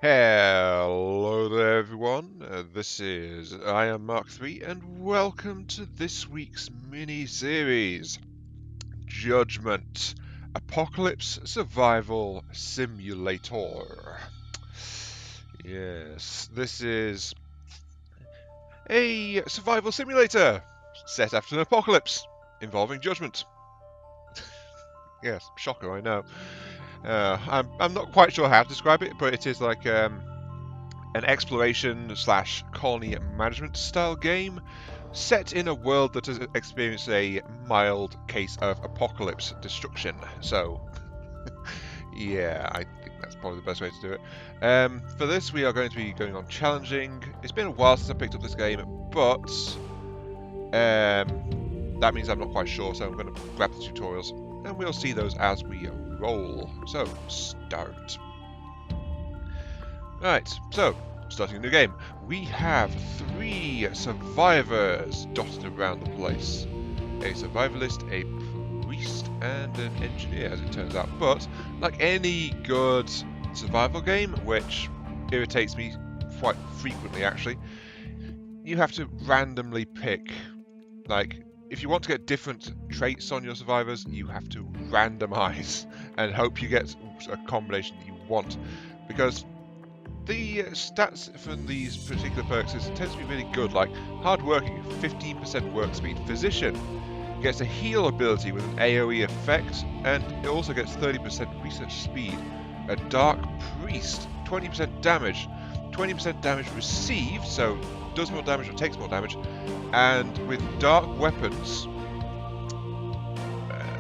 Hello there, everyone. I am Mark 3, and welcome to this week's mini-series, Judgement, Apocalypse Survival Simulator. Yes, this is a survival simulator set after an apocalypse involving Judgement. Yes, shocker, I know. I'm not quite sure how to describe it, but it is like an exploration slash colony management style game set in a world that has experienced a mild case of apocalypse destruction. So, yeah, I think that's probably the best way to do it. For this, we are going to be going on challenging. It's been a while since I picked up this game, but that means I'm not quite sure, so I'm going to grab the tutorials, and we'll see those as we roll. So, start. Right, so, starting a new game. We have 3 survivors dotted around the place. A survivalist, a priest, and an engineer, as it turns out. But, like any good survival game, which irritates me quite frequently actually, you have to randomly pick, like, if you want to get different traits on your survivors, you have to randomize and hope you get a combination that you want. Because the stats from these particular perks tends to be really good, like hardworking, 15% work speed. Physician gets a heal ability with an AoE effect, and it also gets 30% research speed. A dark priest, 20% damage, 20% damage received, so does more damage or takes more damage, and with dark weapons.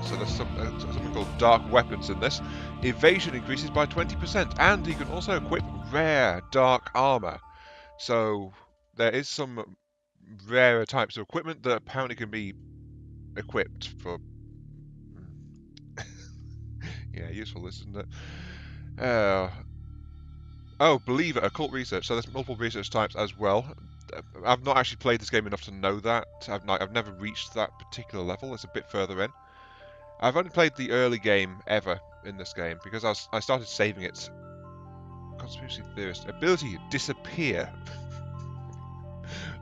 So there's something called dark weapons in this. Evasion increases by 20%, and you can also equip rare dark armor. So there is some rarer types of equipment that apparently can be equipped for. Yeah, useful, isn't it? Oh, believe it, occult research. So there's multiple research types as well. I've not actually played this game enough to know that. I've never reached that particular level. It's a bit further in. I've only played the early game ever in this game because I started saving it. Conspiracy theorist ability disappear.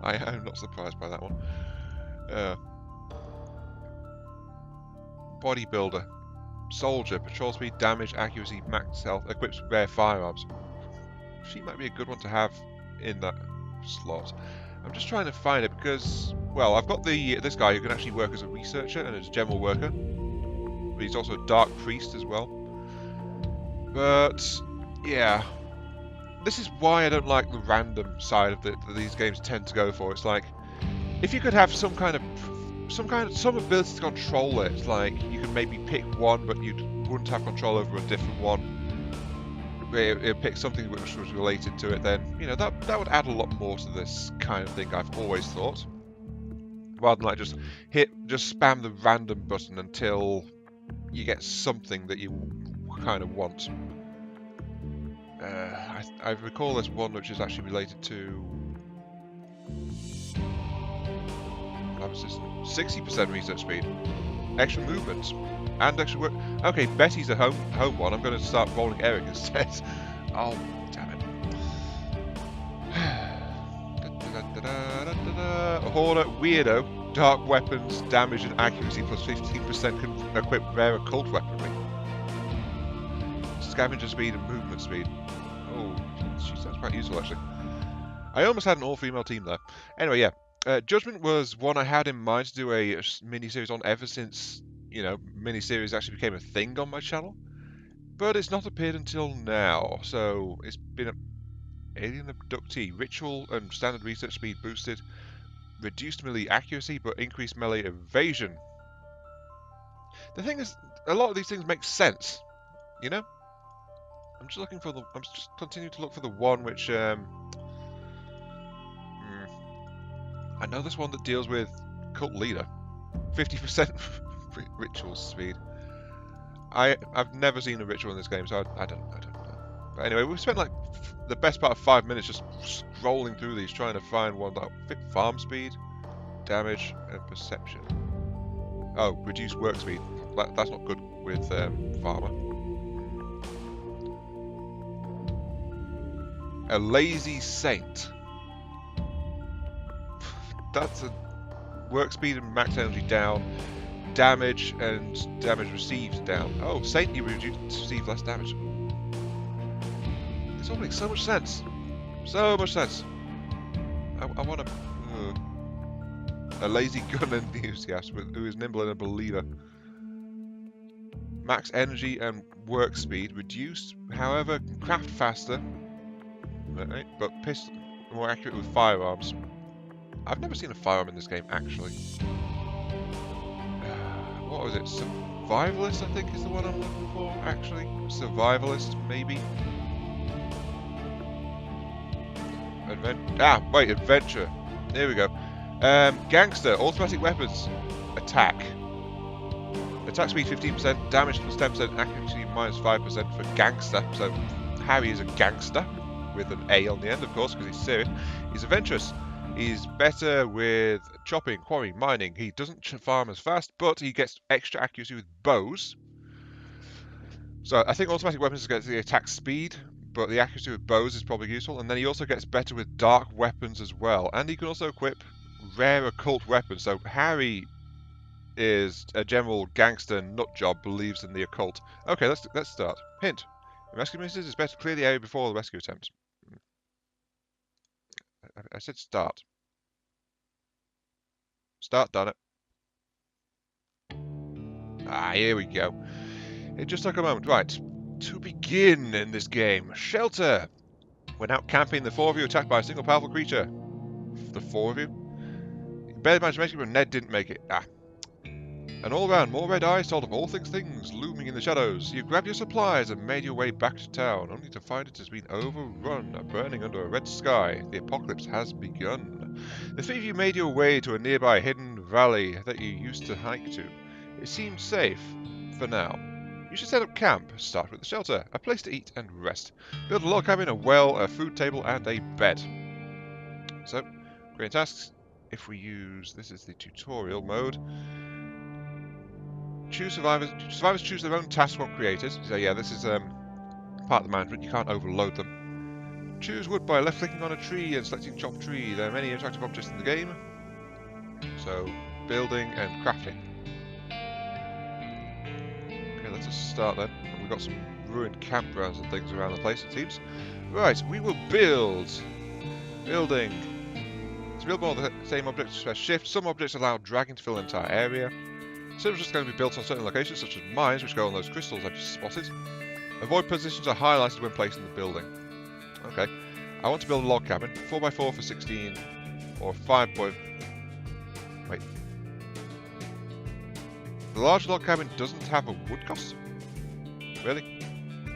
I'm not surprised by that one. Bodybuilder, soldier, patrol speed, damage, accuracy, max health, equips rare firearms. She might be a good one to have in that slot. I'm just trying to find it because, well, I've got this guy who can actually work as a researcher and as a general worker. But he's also a dark priest as well. But yeah, this is why I don't like the random side of that these games tend to go for. It's like, if you could have some ability to control it, like you could maybe pick one, but you wouldn't have control over a different one. It pick something which was related to it, then that would add a lot more to this kind of thing. I've always thought, rather than like just spam the random button until you get something that you kind of want. I recall there's one which is actually related to lab assistant. 60% research speed, extra movement, and extra work. Okay, Betty's a home one. I'm going to start rolling Eric instead. Oh, damn it. A hoarder, weirdo, dark weapons, damage and accuracy plus 15% can equip rare occult weaponry. Scavenger speed and movement speed. Oh, she sounds quite useful actually. I almost had an all-female team there. Anyway, yeah. Judgement was one I had in mind to do a mini-series on ever since, mini-series actually became a thing on my channel. But it's not appeared until now, so it's been an alien abductee. Ritual and standard research speed boosted. Reduced melee accuracy, but increased melee evasion. The thing is, a lot of these things make sense, I'm just looking for I'm just continuing to look for the one which, I know this one that deals with cult leader. 50% ritual speed. I've never seen a ritual in this game, so I don't know. But anyway, we've spent like the best part of 5 minutes just scrolling through these, trying to find one that fit farm speed, damage, and perception. Oh, reduced work speed. That's not good with farmer. A lazy saint. That's a work speed and max energy down. Damage and damage received down. Oh, saint, you receive less damage. This all makes so much sense. So much sense. I want a lazy gun enthusiast who is nimble and a believer. Max energy and work speed reduced, however, can craft faster. Right, but pistol more accurate with firearms. I've never seen a firearm in this game, actually. What was it? Survivalist, I think, is the one I'm looking for, actually. Survivalist, maybe. Adventure. There we go. Gangster, automatic weapons, attack. Attack speed 15%, damage plus 10%, accuracy minus 5% for gangster. So Harry is a gangster, with an A on the end, of course, because he's serious. He's adventurous. He's better with chopping, quarrying, mining. He doesn't farm as fast, but he gets extra accuracy with bows. So I think automatic weapons gets the attack speed, but the accuracy with bows is probably useful. And then he also gets better with dark weapons as well. And he can also equip rare occult weapons. So Harry is a general gangster nutjob, believes in the occult. Okay, let's start. Hint. In rescue missions, it's best to clear the area before the rescue attempt. I said start. Start, done it. Ah, here we go. It just took a moment. Right. To begin in this game. Shelter. When out camping, the four of you attacked by a single powerful creature. The four of you? You barely managed to make it, but Ned didn't make it. Ah. And all around, more red eyes told of all things looming in the shadows. You grabbed your supplies and made your way back to town, only to find it has been overrun, burning under a red sky. The apocalypse has begun. The three of you made your way to a nearby hidden valley that you used to hike to. It seemed safe, for now. You should set up camp. Start with the shelter, a place to eat and rest. Build a log cabin, a well, a food table, and a bed. So, create tasks. If we use, this is the tutorial mode. Choose survivors. Survivors choose their own tasks when created. So yeah, this is part of the management. You can't overload them. Choose wood by left-clicking on a tree and selecting chop tree. There are many interactive objects in the game. So, building and crafting. Okay, let's just start then. We've got some ruined campgrounds and things around the place, it seems. Right, we will build. Building. To build more of the same objects, press shift. Some objects allow dragging to fill the entire area. Some are just going to be built on certain locations, such as mines, which go on those crystals I've just spotted. Avoid positions are highlighted when placing the building. Okay. I want to build a log cabin. 4x4 for 16, or 5 by... Wait. The large log cabin doesn't have a wood cost? Really?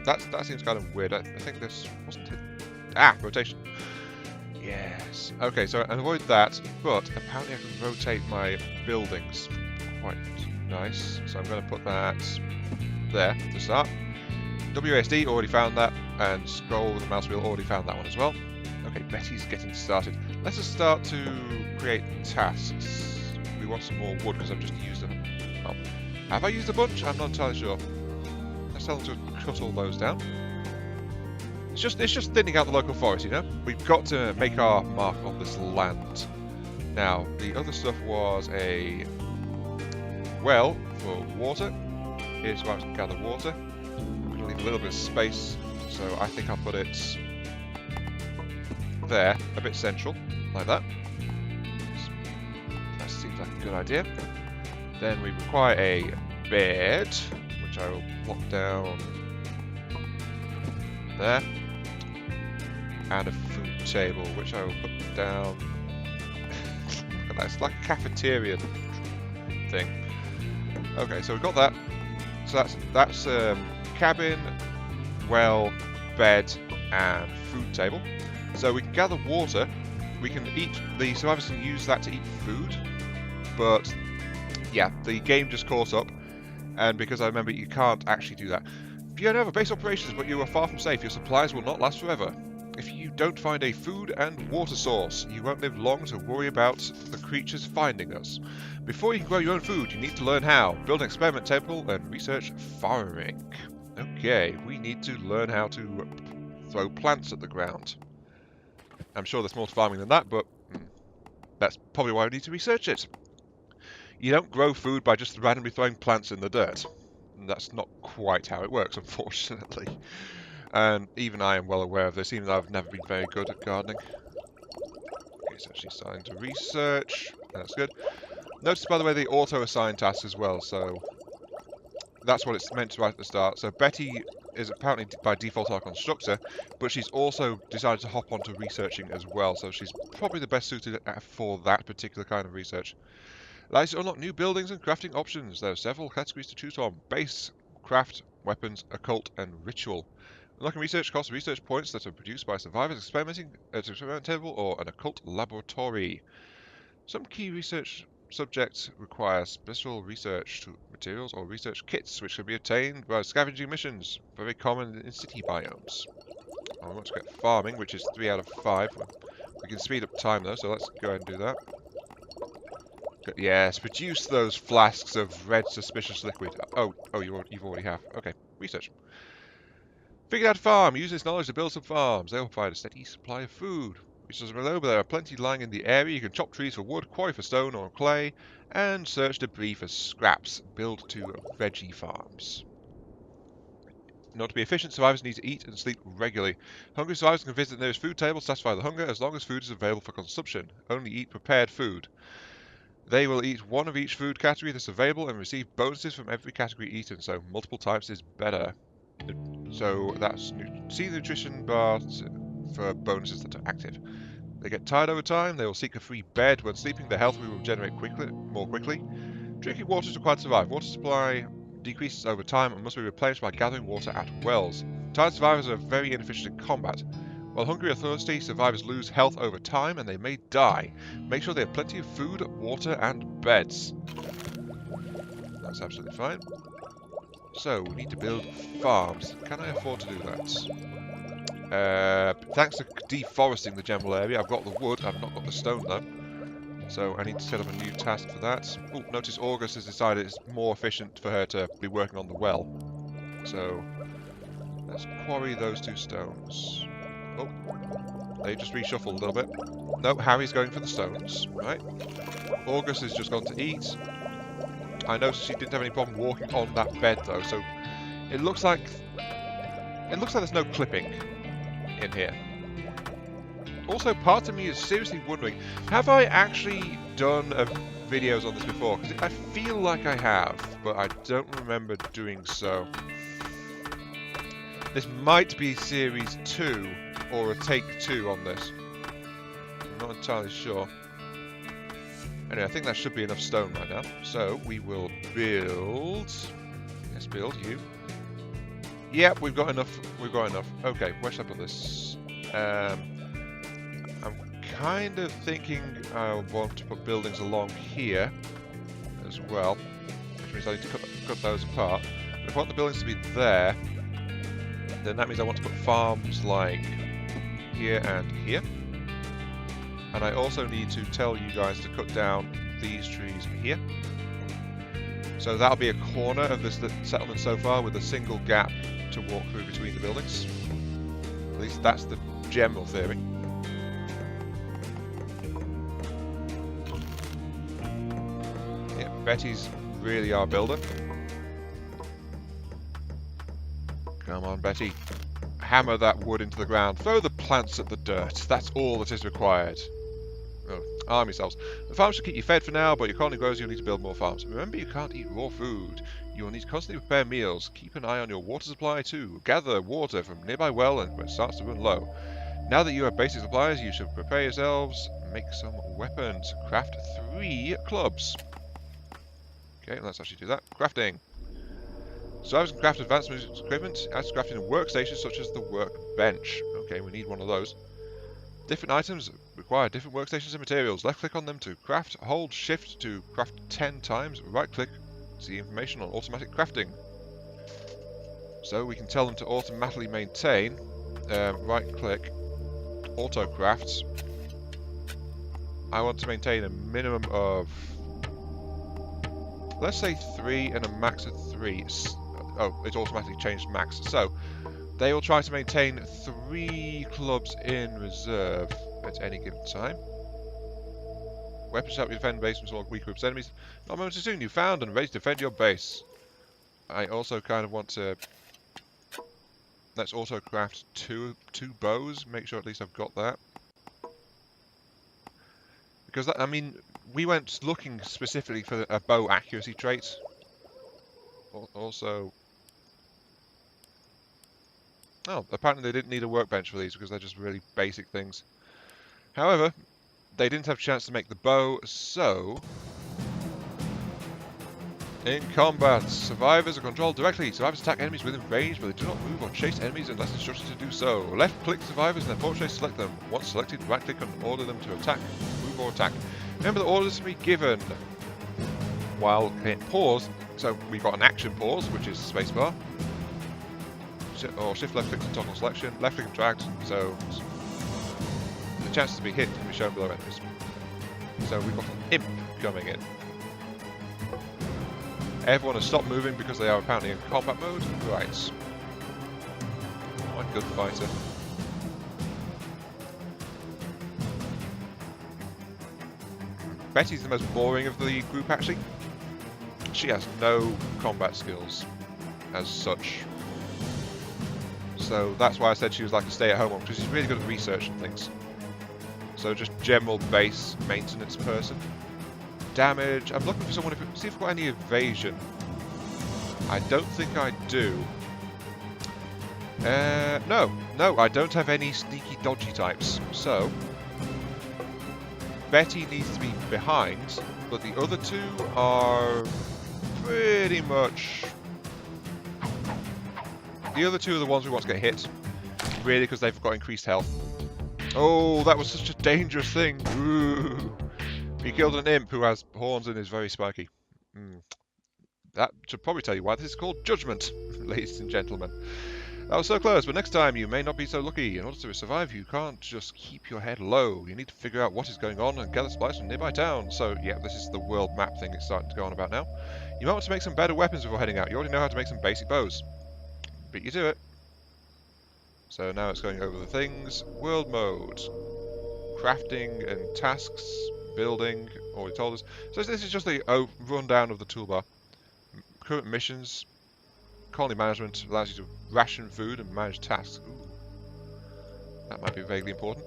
That seems kind of weird. I think this... wasn't it? Ah! Rotation. Yes. Okay, so I avoid that, but apparently I can rotate my buildings. Quite nice. So I'm going to put that there to start. WASD, already found that, and scroll with the mouse wheel, already found that one as well. Okay, Betty's getting started. Let's just start to create tasks. We want some more wood because I've just used them. Well, have I used a bunch? I'm not entirely sure. Let's tell them to cut all those down. It's just thinning out the local forest, you know? We've got to make our mark on this land. Now, the other stuff was a well for water. Here's where I can gather water. I'm going to leave a little bit of space, so I think I'll put it there, a bit central, like that. That seems like a good idea. Then we require a bed, which I will plop down there. And a food table, which I will put down. Look at that, it's like a cafeteria thing. Okay, so we've got that. So that's cabin, well, bed, and food table. So we can gather water. We can eat. The survivors can use that to eat food. But yeah, the game just caught up, and because I remember you can't actually do that. If you have base operations, but you are far from safe, your supplies will not last forever. If you don't find a food and water source, you won't live long to worry about the creatures finding us. Before you can grow your own food, you need to learn how. Build an experiment table and research farming. Okay, we need to learn how to throw plants at the ground. I'm sure there's more to farming than that, but that's probably why we need to research it. You don't grow food by just randomly throwing plants in the dirt. And that's not quite how it works, unfortunately. And even I am well aware of this, even though I've never been very good at gardening. Okay, it's actually starting to research. That's good. Notice, by the way, they auto-assign tasks as well, so that's what it's meant to at the start. So Betty is apparently by default our constructor, but she's also decided to hop onto researching as well, so she's probably the best suited for that particular kind of research. Allows you to unlock new buildings and crafting options. There are several categories to choose from: base, craft, weapons, occult, and ritual. Unlocking research costs research points that are produced by survivors experimenting at an experiment table or an occult laboratory. Some key research subjects require special research materials or research kits, which can be obtained by scavenging missions, very common in city biomes. I want to get farming, which is 3 out of 5. We can speed up time though, so let's go ahead and do that. Yes, produce those flasks of red suspicious liquid. Oh, you've already have. Okay, research. Figured out a farm. Use this knowledge to build some farms. They will provide a steady supply of food. Resources below, but there are plenty lying in the area. You can chop trees for wood, quarry for stone or clay, and search debris for scraps. Build 2 veggie farms. In order to be efficient, survivors need to eat and sleep regularly. Hungry survivors can visit the nearest food table to satisfy the hunger as long as food is available for consumption. Only eat prepared food. They will eat 1 of each food category that's available and receive bonuses from every category eaten, so multiple types is better. So that's see the nutrition bar for bonuses that are active. They get tired over time, they will seek a free bed. When sleeping, their health will regenerate more quickly. Drinking water is required to survive. Water supply decreases over time and must be replenished by gathering water at wells. Tired survivors are very inefficient in combat. While hungry or thirsty, survivors lose health over time and they may die. Make sure they have plenty of food, water, and beds. That's absolutely fine. So, we need to build farms. Can I afford to do that? Thanks to deforesting the general area, I've got the wood, I've not got the stone though. So I need to set up a new task for that. Oh, notice August has decided it's more efficient for her to be working on the well. So, let's quarry those 2 stones. Oh, they just reshuffled a little bit. No, Harry's going for the stones, right? August has just gone to eat. I noticed she didn't have any problem walking on that bed though, so it looks like there's no clipping in here. Also, part of me is seriously wondering, have I actually done videos on this before? Because I feel like I have, but I don't remember doing so. This might be series 2 or a take 2 on this. I'm not entirely sure. Anyway, I think that should be enough stone right now. So we will build. Let's build you. Yep, we've got enough. We've got enough. Okay, where should I put this? I'm kind of thinking I want to put buildings along here as well, which means I need to cut those apart. But if I want the buildings to be there, then that means I want to put farms like here and here. And I also need to tell you guys to cut down these trees here. So that'll be a corner of this settlement so far with a single gap to walk through between the buildings. At least that's the general theory. Yeah, Betty's really our builder. Come on, Betty. Hammer that wood into the ground. Throw the plants at the dirt. That's all that is required. Oh, arm yourselves. The farm should keep you fed for now, but your colony grows, you'll need to build more farms. Remember, you can't eat raw food. You will need to constantly prepare meals. Keep an eye on your water supply too. Gather water from a nearby well and when it starts to run low. Now that you have basic supplies, you should prepare yourselves. Make some weapons. Craft 3 clubs. Okay, let's actually do that. Crafting. Survivors can craft advanced equipment as crafting in workstations such as the workbench. Okay, we need one of those. Different items require different workstations and materials. Left click on them to craft. Hold shift to craft 10 times. Right click to see information on automatic crafting. So we can tell them to automatically maintain. Right click. Auto crafts. I want to maintain a minimum of, let's say 3 and a max of 3. Oh, it's automatically changed max. So they will try to maintain 3 clubs in reserve. at any given time. Weapons help you defend base from small weak groups of enemies. Not moments too soon, you found and ready to defend your base. I also kind of want to... Let's also craft two bows. Make sure at least I've got that. Because, that, I mean, we went looking specifically for a bow accuracy trait. Also... Oh, apparently they didn't need a workbench for these because they're just really basic things. However, they didn't have a chance to make the bow, so... In combat, survivors are controlled directly. Survivors attack enemies within range, but they do not move or chase enemies unless instructed to do so. Left-click survivors and their portraits select them. Once selected, right-click and order them to attack, move or attack. Remember the orders to be given while hitting pause. So we've got an action pause, which is spacebar. Or shift left-click to toggle selection. Left-click and dragged, so the chances to be hit can be shown below enemies. So we've got an imp coming in. Everyone has stopped moving because they are apparently in combat mode. Right. What a good fighter. Betty's the most boring of the group, actually. She has no combat skills as such. So that's why I said she was like a stay-at-home one, because she's really good at research and things. So just general base maintenance person. Damage. I'm looking for someone who... See if I've got any evasion. I don't think I do. No, I don't have any sneaky dodgy types. So Betty needs to be behind, but the other two are pretty much... The other two are the ones we want to get hit. Really, because they've got increased health. Oh, that was such a dangerous thing. Ooh. He killed an imp who has horns and is very spiky. That should probably tell you why this is called Judgement, ladies and gentlemen. That was so close, but next time you may not be so lucky. In order to survive, you can't just keep your head low. You need to figure out what is going on and gather supplies from nearby towns. So, yeah, this is the world map thing it's starting to go on about now. You might want to make some better weapons before heading out. You already know how to make some basic bows. Beat you to it. So now it's going over the things. World mode. Crafting and tasks. Building, already told us. So this is just the rundown of the toolbar. Current missions. Colony management allows you to ration food and manage tasks. Ooh. That might be vaguely important.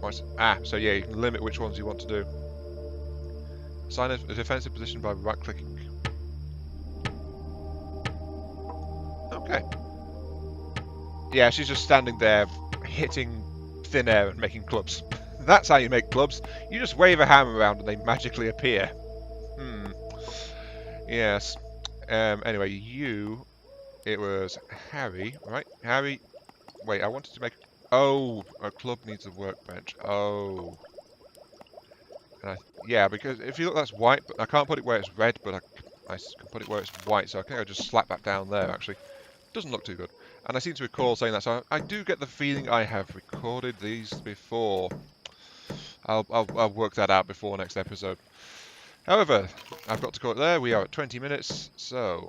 So yeah, you can limit which ones you want to do. Assign a defensive position by right-clicking. Okay. Yeah, she's just standing there, hitting thin air and making clubs. That's how you make clubs. You just wave a hammer around and they magically appear. Yes. Anyway, it was Harry, right? Harry, wait, I wanted to make... Oh, a club needs a workbench. Oh. Yeah, because if you look, that's white, but I can't put it where it's red, but I can put it where it's white, so I think I'll just slap that down there, actually. Doesn't look too good. And I seem to recall saying that, so I do get the feeling I have recorded these before. I'll work that out before next episode. However, I've got to call it there. We are at 20 minutes, so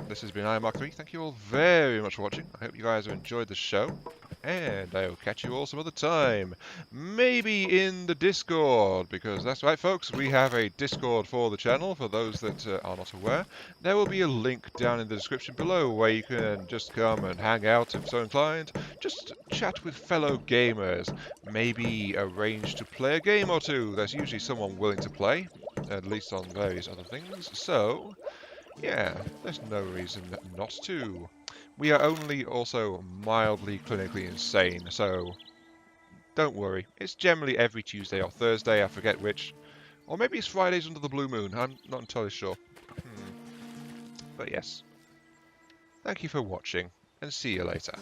this has been IronMark3. Thank you all very much for watching. I hope you guys have enjoyed the show, and I will catch you all some other time. Maybe in the Discord, because that's right, folks. We have a Discord for the channel, for those that are not aware. There will be a link down in the description below where you can just come and hang out if so inclined. Just chat with fellow gamers. Maybe arrange to play a game or two. There's usually someone willing to play, at least on various other things. So, yeah, there's no reason not to. We are only also mildly clinically insane, so don't worry. It's generally every Tuesday or Thursday, I forget which. Or maybe it's Fridays under the blue moon, I'm not entirely sure. But yes. Thank you for watching, and see you later.